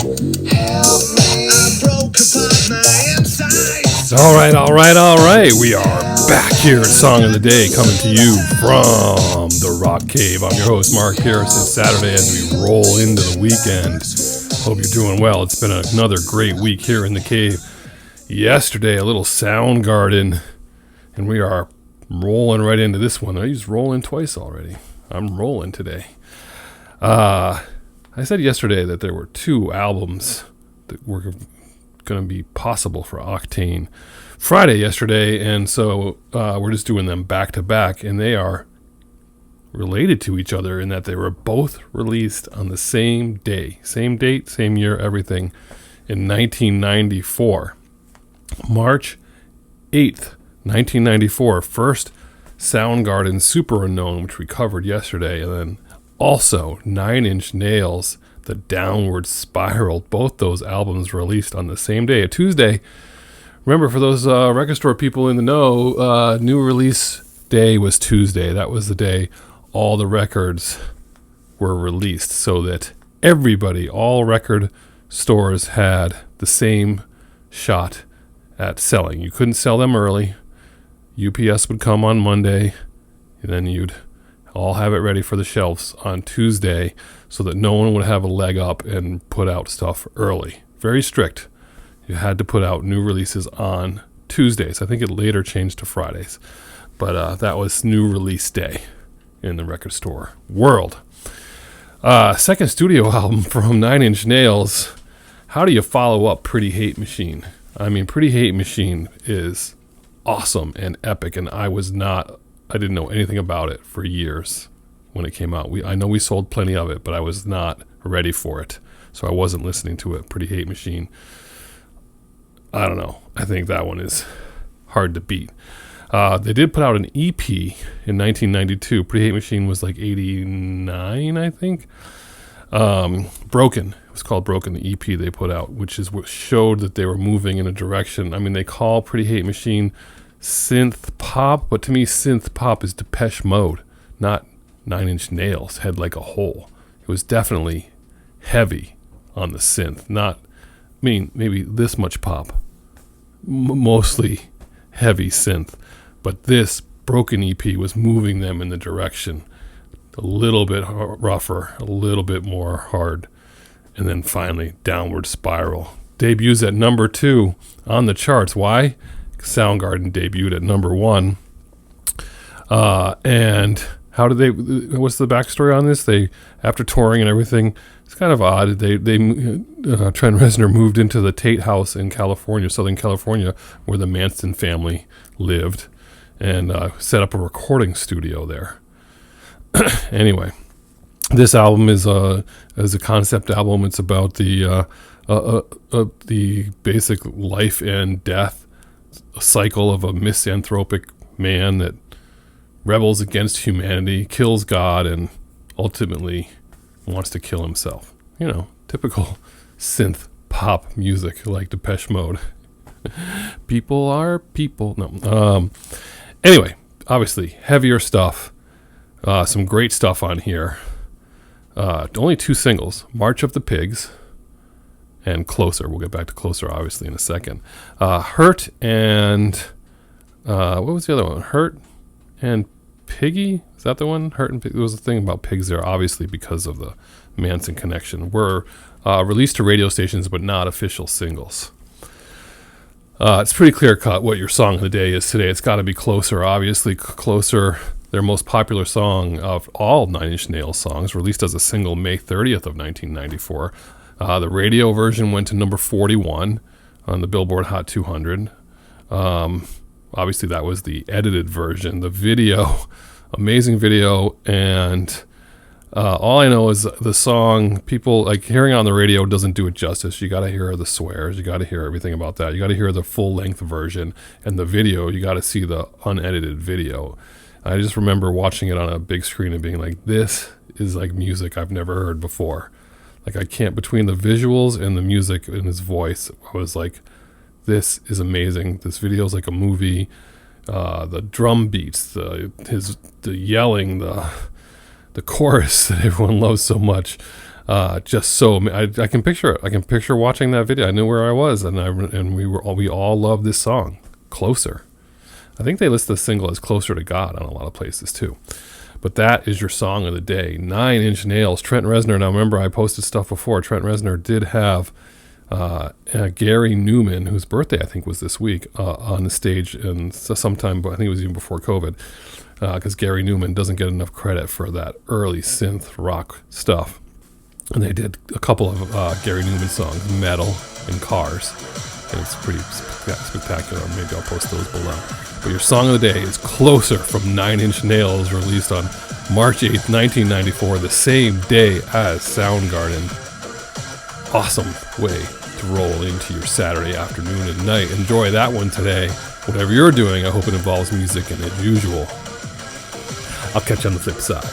All right. We are back here at Song of the Day, coming to you from the Rock Cave. I'm your host, Mark Pierce. It's Saturday as we roll into the weekend. Hope you're doing well. It's been another great week here in the cave. Yesterday, a little Soundgarden, and we are rolling right into this one. I used rolling twice already. I'm rolling today. I said yesterday that there were two albums that were going to be possible for Octane Friday yesterday, and so we're just doing them back to back, and they are related to each other in that they were both released on the same day, same date, same year, everything, in 1994. March 8th, 1994, first Soundgarden Superunknown, which we covered yesterday, and then also 9 Inch Nails, The Downward Spiral. Both those albums released on the same day, a Tuesday. Remember, for those record store people in the know, new release day was Tuesday. That was the day all the records were released, so that everybody, all record stores had the same shot at selling. You couldn't sell them early. UPS would come on Monday, and then you'd all have it ready for the shelves on Tuesday so that no one would have a leg up and put out stuff early. Very strict. You had to put out new releases on Tuesdays. I think it later changed to Fridays. But that was new release day in the record store world. Second studio album from 9 Inch Nails. How do you follow up Pretty Hate Machine? I mean, Pretty Hate Machine is awesome and epic, and I didn't know anything about it for years when it came out. I know we sold plenty of it, but I was not ready for it, so I wasn't listening to it. Pretty Hate Machine, I don't know. I think that one is hard to beat. They did put out an EP in 1992. Pretty Hate Machine was like 89, I think. Broken. It was called Broken, the EP they put out, which is what showed that they were moving in a direction. I mean, they call Pretty Hate Machine synth pop, but to me, synth pop is Depeche Mode, not 9 Inch Nails, Head Like a Hole. It was definitely heavy on the synth. Maybe this much pop. Mostly heavy synth. But this Broken EP was moving them in the direction a little bit rougher, a little bit more hard. And then finally, Downward Spiral. Debuts at number 2 on the charts. Why? Soundgarden debuted at number 1. And how did what's the backstory on this? They, after touring and everything, it's kind of odd. Trent Reznor moved into the Tate House in California, Southern California, where the Manson family lived, and set up a recording studio there. Anyway, this album is a concept album. It's about the basic life and death cycle of a misanthropic man that rebels against humanity, kills God, and ultimately wants to kill himself. You know, typical synth pop music like Depeche Mode. People are people. No. Anyway, obviously, heavier stuff. Some great stuff on here. Only 2 singles, March of the Pigs and Closer. We'll get back to Closer, obviously, in a second. Hurt and... what was the other one? Hurt and Piggy? Is that the one? Hurt and Piggy. There was a thing about pigs there, obviously, because of the Manson connection. Were released to radio stations, but not official singles. It's pretty clear-cut what your song of the day is today. It's got to be Closer, obviously. Closer, their most popular song of all 9 Inch Nails songs, released as a single May 30th of 1994. The radio version went to number 41 on the Billboard Hot 200. Obviously, that was the edited version. The video, amazing video, and all I know is the song, people, like, hearing it on the radio doesn't do it justice. You got to hear the swears. You got to hear everything about that. You got to hear the full-length version. And the video, you got to see the unedited video. I just remember watching it on a big screen and being like, this is like music I've never heard before. Like, I can't, between the visuals and the music and his voice, I was like, this is amazing. This video is like a movie. The drum beats, the yelling, the chorus that everyone loves so much. Just so I can picture it. I can picture watching that video. I knew where I was, and we all love this song, Closer. I think they list the single as Closer to God on a lot of places too. But that is your song of the day. 9 Inch Nails, Trent Reznor. Now remember, I posted stuff before. Trent Reznor did have Gary Newman, whose birthday I think was this week, on the stage, and sometime, I think it was even before COVID, because Gary Newman doesn't get enough credit for that early synth rock stuff. And they did a couple of Gary Newman songs, Metal and Cars, and it's pretty spectacular. Maybe I'll post those below. But your song of the day is Closer from 9 Inch Nails, released on March 8th, 1994, the same day as Soundgarden. Awesome way to roll into your Saturday afternoon and night. Enjoy that one today. Whatever you're doing, I hope it involves music, and as usual, I'll catch you on the flip side.